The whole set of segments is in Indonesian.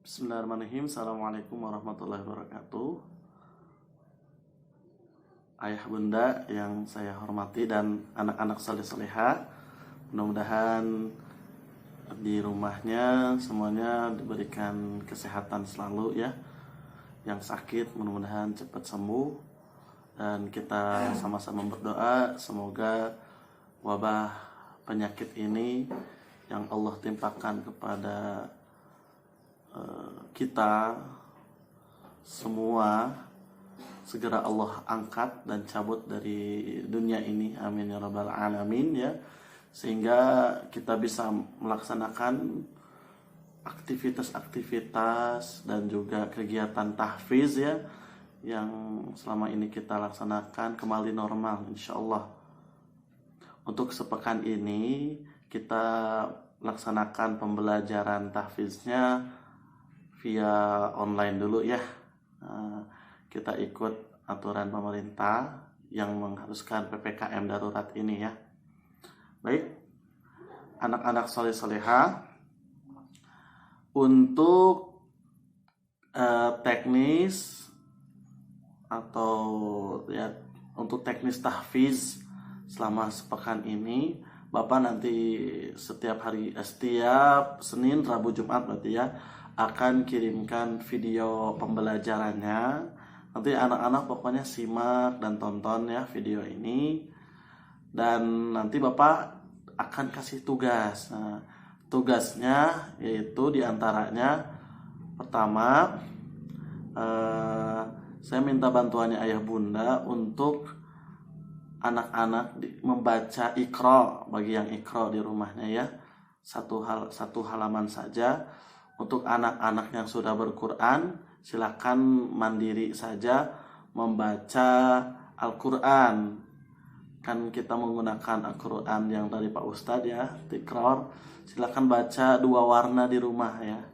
Bismillahirrahmanirrahim. Assalamualaikum warahmatullahi wabarakatuh. Ayah bunda yang saya hormati dan anak-anak saleh-salehah, mudah-mudahan di rumahnya semuanya diberikan kesehatan selalu ya. Yang sakit mudah-mudahan cepat sembuh, dan kita sama-sama berdoa semoga wabah penyakit ini yang Allah timpakan kepada kita semua segera Allah angkat dan cabut dari dunia ini, amin ya rabbal alamin ya, sehingga kita bisa melaksanakan aktivitas-aktivitas dan juga kegiatan tahfiz ya yang selama ini kita laksanakan kembali normal insyaallah. Untuk sepekan ini kita laksanakan pembelajaran tahfiznya via online dulu ya. Kita ikut aturan pemerintah yang mengharuskan PPKM darurat ini ya. Baik, anak-anak soleh-soleha, untuk teknis atau ya untuk teknis tahfiz selama sepekan ini, Bapak nanti setiap Senin, Rabu, Jumat berarti ya akan kirimkan video pembelajarannya. Nanti anak-anak pokoknya simak dan tonton ya video ini, dan nanti Bapak akan kasih tugas. Nah, tugasnya yaitu diantaranya pertama, saya minta bantuannya ayah bunda untuk anak-anak membaca Iqra bagi yang Iqra di rumahnya ya, satu halaman saja. Untuk anak-anak yang sudah berquran, silakan mandiri saja membaca Al-Quran. Kan kita menggunakan Al-Quran yang dari Pak Ustadz ya, Tikror. Silakan baca 2 warna di rumah ya.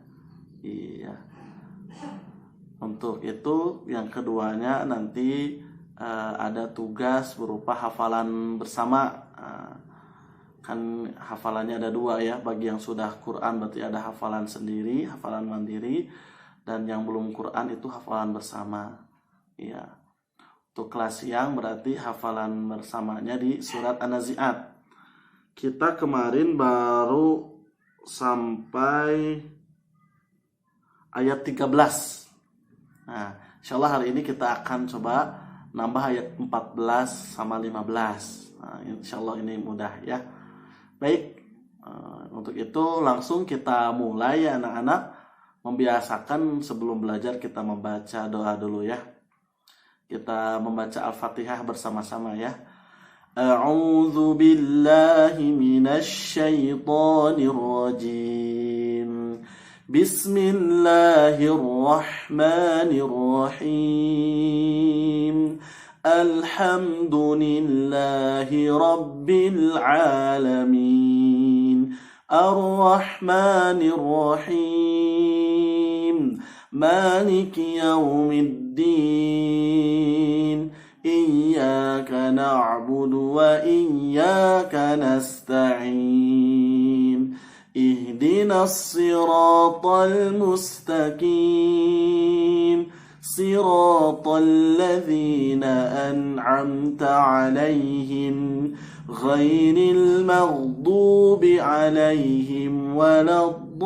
Iya. Untuk itu yang keduanya nanti ada tugas berupa hafalan bersama. Kan hafalannya ada 2 ya, bagi yang sudah Quran berarti ada hafalan sendiri, hafalan mandiri, dan yang belum Quran itu hafalan bersama ya. Untuk kelas siang berarti hafalan bersamanya di surat An-Nazi'at. Kita kemarin baru sampai ayat 13. Nah, insyaallah hari ini kita akan coba nambah ayat 14 sama 15. Nah, insyaallah ini mudah ya. Baik, untuk itu langsung kita mulai ya anak-anak. Membiasakan sebelum belajar kita membaca doa dulu ya. Kita membaca Al-Fatihah bersama-sama ya. A'udzu billahi minasy syaithanir rajim. Bismillahirrahmanirrahim. Alhamdulillahi Rabbil Alamin. Ar-Rahmanir Rahim. Maliki Yaumiddin. Iyyaka na'budu wa iyyaka nasta'in. Ihdinas siratal mustaqim. صراط الذين أنعمت عليهم غير المغضوب عليهم ولا الضالين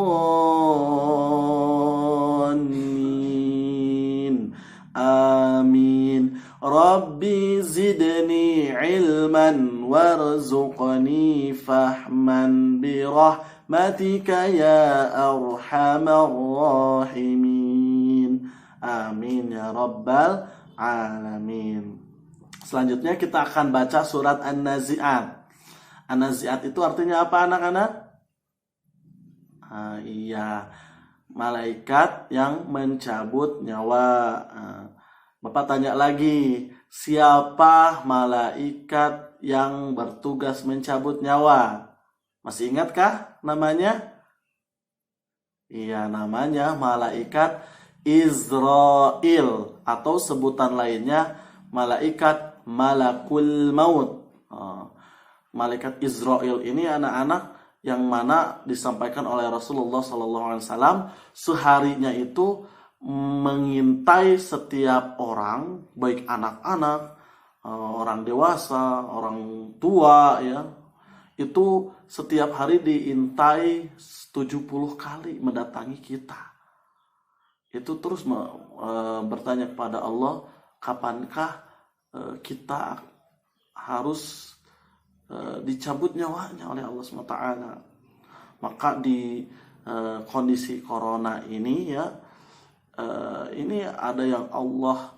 آمين ربي زدني علما وارزقني فهما برحمتك يا أرحم الراحمين amin ya rabbal alamin. Selanjutnya kita akan baca surat An-Nazi'at. An-Nazi'at itu artinya apa anak-anak? Iya, malaikat yang mencabut nyawa. Bapak tanya lagi, siapa malaikat yang bertugas mencabut nyawa? Masih ingatkah namanya? Iya, namanya malaikat Israel, atau sebutan lainnya malaikat Malakul Maut. Malaikat Israel ini anak-anak yang mana disampaikan oleh Rasulullah SAW, seharinya itu mengintai setiap orang, baik anak-anak, orang dewasa, orang tua, ya, itu setiap hari diintai 70 kali mendatangi kita. Itu terus bertanya kepada Allah, kapankah kita harus dicabut nyawanya oleh Allah SWT. Maka di kondisi corona ini, ya, ini ada yang Allah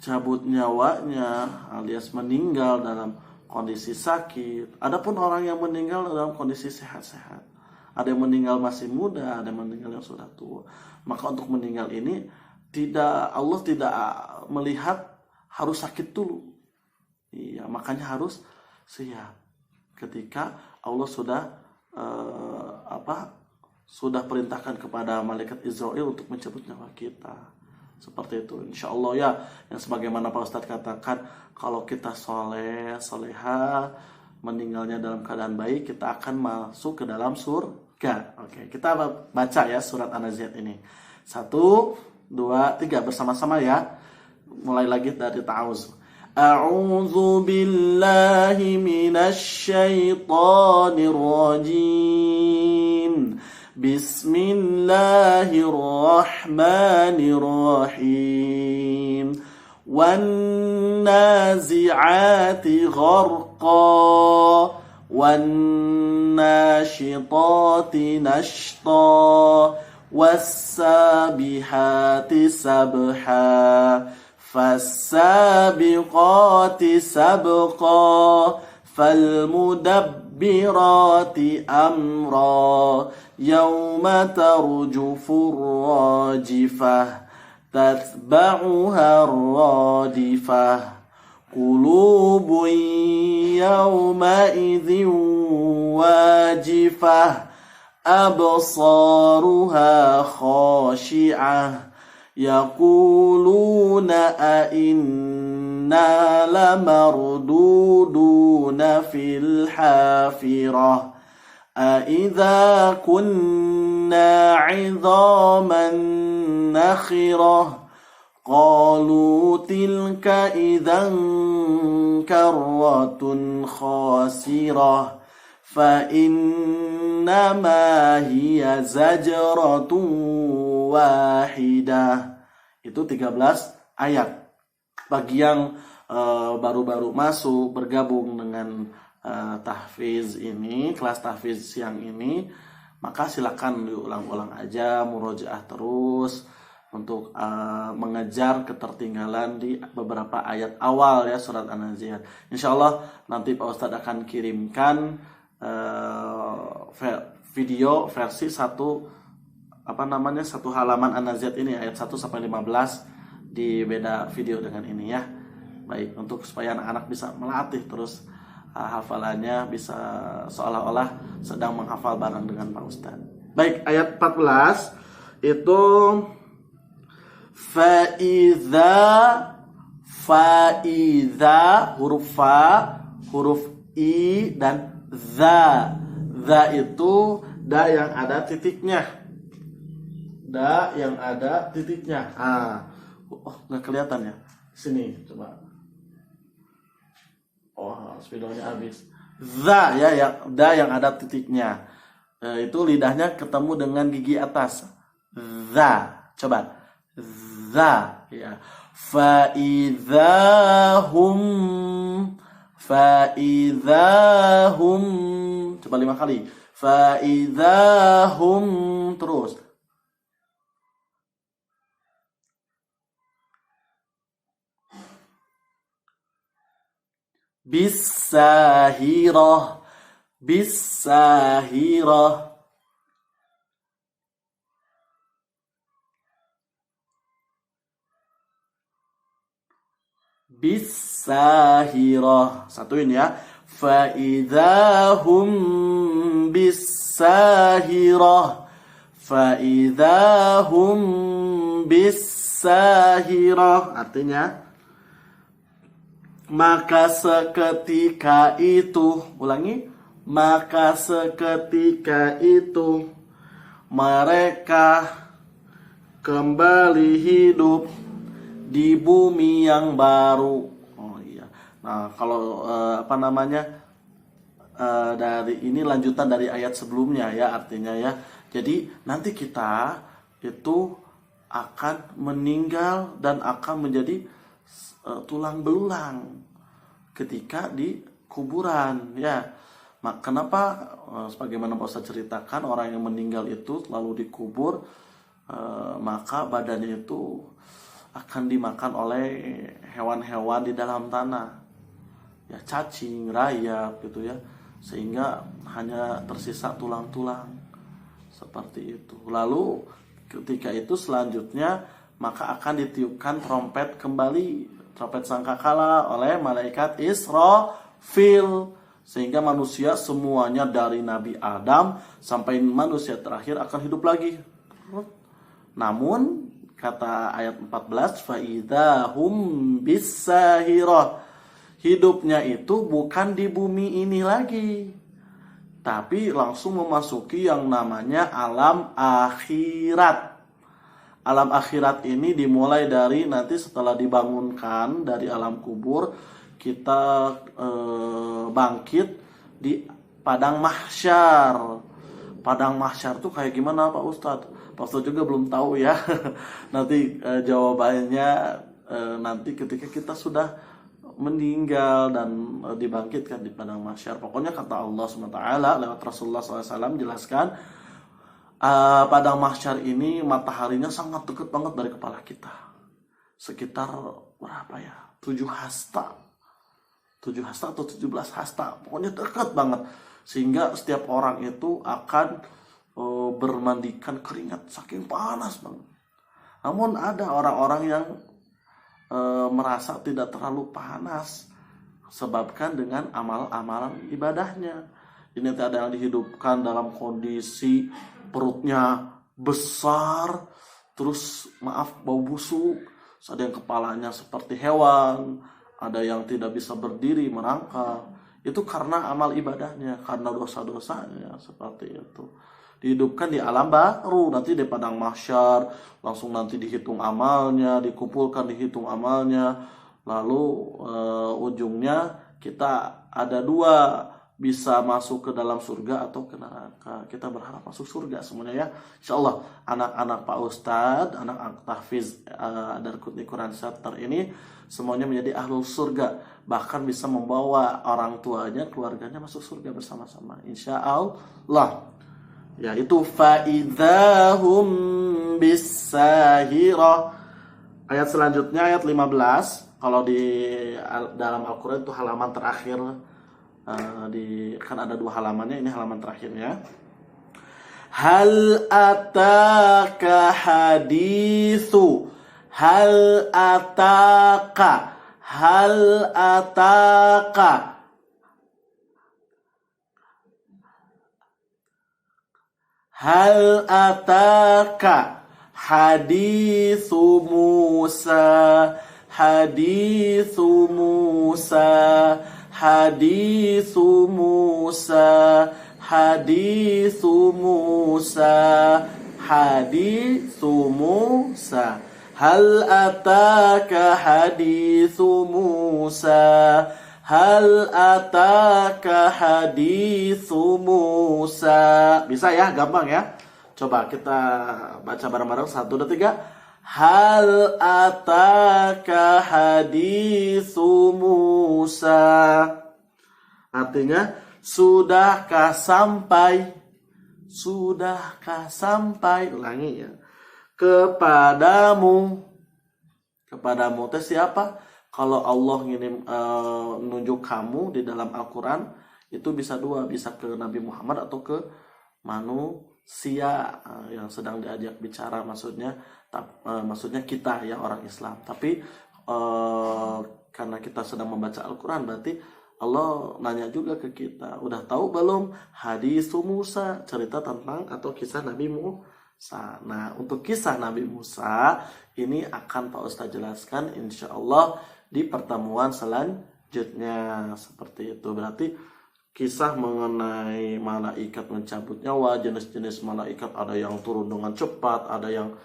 cabut nyawanya alias meninggal dalam kondisi sakit. Adapun orang yang meninggal dalam kondisi sehat-sehat. Ada yang meninggal masih muda, ada yang meninggal yang sudah tua. Maka untuk meninggal ini Allah tidak melihat harus sakit dulu. Iya, makanya harus siap. Ketika Allah sudah perintahkan kepada malaikat Israel untuk mencabut nyawa kita. Seperti itu, insya Allah, ya, yang sebagaimana Pak Ustadz katakan, kalau kita soleha, meninggalnya dalam keadaan baik, kita akan masuk ke dalam surga. Oke, kita baca ya surat An-Nazi'at ini. 1, 2, 3 bersama-sama ya. Mulai lagi dari ta'awuz. A'udzu billahi minasy syaithanir rajim. Bismillahirrahmanirrahim. Wan nazi'ati gharqa wan nashitati nashta was sabihati sabha fassabiqati sabqa falmudabbirati amra yawma tarjufur rajifah tatba'uha radifah qulubun yawma idzin wajifah absaruha khashi'ah yaquluna a'inna lamarduduna fil hafirah أَإِذَا كُنَّا عِظَامًا نَخِرَةً قَالُوا تِلْكَ إِذًا كَرَّةٌ خَاسِرَةٌ فَإِنَّمَا هِيَ زَجْرَةٌ وَاحِدَةٌ. Itu 13 ayat. Bagi yang baru-baru masuk bergabung dengan tahfiz ini, kelas tahfiz siang ini, maka silakan diulang-ulang aja, murojaah terus untuk mengejar ketertinggalan di beberapa ayat awal ya surat An-Nazi'at. Insyaallah nanti Pak Ustadz akan kirimkan video versi satu halaman An-Nazi'at ini ayat 1 sampai 15 di beda video dengan ini ya. Baik, untuk supaya anak-anak bisa melatih terus hafalannya, bisa seolah-olah sedang menghafal bareng dengan Pak Ustadz. Baik, ayat 14 itu fa'idha huruf fa, huruf i dan za. Za itu da yang ada titiknya. Da yang ada titiknya. Nggak kelihatan ya. Sini coba. Spidolnya habis. Za ya, da yang ada titiknya. Itu lidahnya ketemu dengan gigi atas. Za. Coba. Za ya. Fa'idhahum. Coba 5 kali. Fa'idhahum terus. Bisahirah. Bisahirah. Bisahirah. Satuin ya. Fa'idhahum bisahirah. Fa'idhahum bisahirah. Artinya maka seketika itu, ulangi, maka seketika itu mereka kembali hidup di bumi yang baru. Oh iya. Nah, kalau dari ini lanjutan dari ayat sebelumnya ya, artinya ya. Jadi nanti kita itu akan meninggal dan akan menjadi tulang belulang ketika di kuburan ya. Kenapa sebagaimana Pak Ustaz ceritakan, orang yang meninggal itu lalu dikubur, maka badannya itu akan dimakan oleh hewan-hewan di dalam tanah ya, cacing, rayap gitu ya, sehingga hanya tersisa tulang-tulang seperti itu. Lalu ketika itu selanjutnya maka akan ditiupkan trompet kembali, trompet sangkakala oleh malaikat Israfil, sehingga manusia semuanya dari Nabi Adam sampai manusia terakhir akan hidup lagi. Namun kata ayat 14, faidahum bisahirah, hidupnya itu bukan di bumi ini lagi, tapi langsung memasuki yang namanya alam akhirat. Alam akhirat ini dimulai dari nanti setelah dibangunkan dari alam kubur, kita bangkit di padang mahsyar. Padang mahsyar tuh kayak gimana Pak Ustadz? Pak Ustadz juga belum tahu ya. Nanti jawabannya nanti ketika kita sudah meninggal dan dibangkitkan di padang mahsyar. Pokoknya kata Allah SWT lewat Rasulullah SAW jelaskan, padang mahsyar ini mataharinya sangat dekat banget dari kepala kita. Sekitar berapa ya? 7 hasta atau 17 hasta, pokoknya dekat banget, sehingga setiap orang itu akan bermandikan keringat saking panas banget. Namun ada orang-orang yang merasa tidak terlalu panas sebabkan dengan amal-amalan ibadahnya. Ini ada yang dihidupkan dalam kondisi perutnya besar, terus bau busuk, ada yang kepalanya seperti hewan, ada yang tidak bisa berdiri merangkak. Itu karena amal ibadahnya, karena dosa-dosanya seperti itu. Dihidupkan di alam baru, nanti di padang mahsyar, langsung nanti dihitung amalnya, dikumpulkan dihitung amalnya. Lalu ujungnya kita ada dua, bisa masuk ke dalam surga atau ke neraka. Kita berharap masuk surga semuanya ya, insyaallah. Anak-anak Pak Ustadz, anak-anak tahfiz Darqutni Quran Center ini semuanya menjadi ahlul surga, bahkan bisa membawa orang tuanya, keluarganya masuk surga bersama-sama insyaallah. Yaitu faidahum bisahirah. Ayat selanjutnya ayat 15. Kalau di dalam Al-Quran itu halaman terakhir, kan ada 2 halamannya, ini halaman terakhirnya. Hal ataka hadithu, hal ataka, hal ataka, hal ataka hadithu Musa, hadithu Musa, hadithu Musa, hadithu Musa, hadithu Musa, hal ataka hadithu Musa, hal ataka hadithu Musa. Bisa ya, gampang ya. Coba kita baca bareng-bareng, 1, 2, 3. Hal ataka hadithu Musa. Artinya, sudahkah sampai, ulangi ya, kepadamu itu siapa? Kalau Allah ingin menunjuk kamu di dalam Al-Quran, itu bisa 2, bisa ke Nabi Muhammad atau ke manusia yang sedang diajak bicara, maksudnya kita ya, orang Islam. Tapi karena kita sedang membaca Al-Quran, berarti Allah nanya juga ke kita, udah tahu belum hadis Musa, cerita tentang atau kisah Nabi Musa. Nah, untuk kisah Nabi Musa ini akan Pak Ustadz jelaskan insya Allah di pertemuan selanjutnya. Seperti itu. Berarti kisah mengenai malaikat mencabut nyawa, jenis-jenis malaikat, ada yang turun dengan cepat, ada yang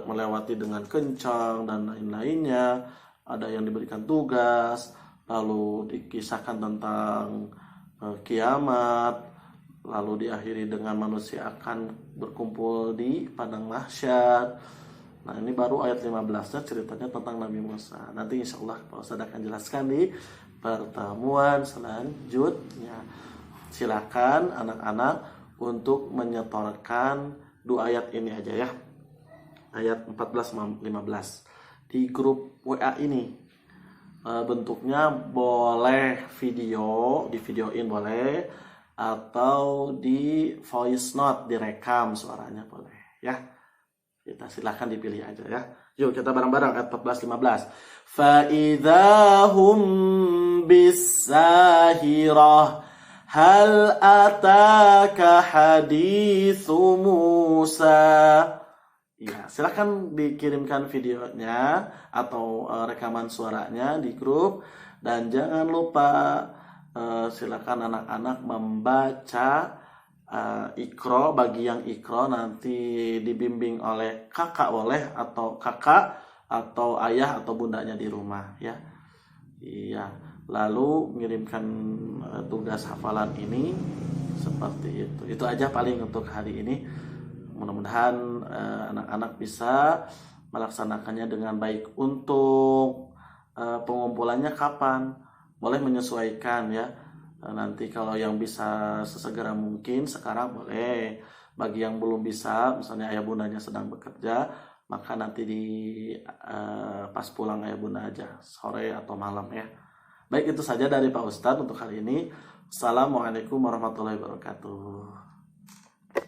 melewati dengan kencang dan lain-lainnya, ada yang diberikan tugas, lalu dikisahkan tentang kiamat, lalu diakhiri dengan manusia akan berkumpul di padang mahsyar. Nah, ini baru ayat 15-nya ceritanya tentang Nabi Musa. Nanti insya Allah Pak Ustadz akan jelaskan di pertemuan selanjutnya. Silakan anak-anak untuk menyetorkan 2 ayat ini aja ya. Ayat 14-15 di grup WA ini. Bentuknya boleh video, di videoin boleh, atau di voice note, direkam suaranya boleh ya. Kita silahkan dipilih aja ya. Yuk kita bareng-bareng ayat 14-15. Fa'idahum bisahirah hal ataka hadithu Musa. Ya, silahkan dikirimkan videonya atau rekaman suaranya di grup. Dan jangan lupa silakan anak-anak membaca Iqra. Bagi yang Iqra nanti dibimbing oleh kakak boleh, atau kakak atau ayah atau bundanya di rumah ya. Iya, lalu mengirimkan tugas hafalan ini seperti itu. Itu aja paling untuk hari ini. Mudah-mudahan anak-anak bisa melaksanakannya dengan baik. Untuk pengumpulannya kapan? Boleh menyesuaikan ya. Nanti kalau yang bisa sesegera mungkin sekarang boleh. Bagi yang belum bisa, misalnya ayah bundanya sedang bekerja, maka nanti di pas pulang ayah bunda aja, sore atau malam ya. Baik, itu saja dari Pak Ustadz untuk hari ini. Assalamualaikum warahmatullahi wabarakatuh.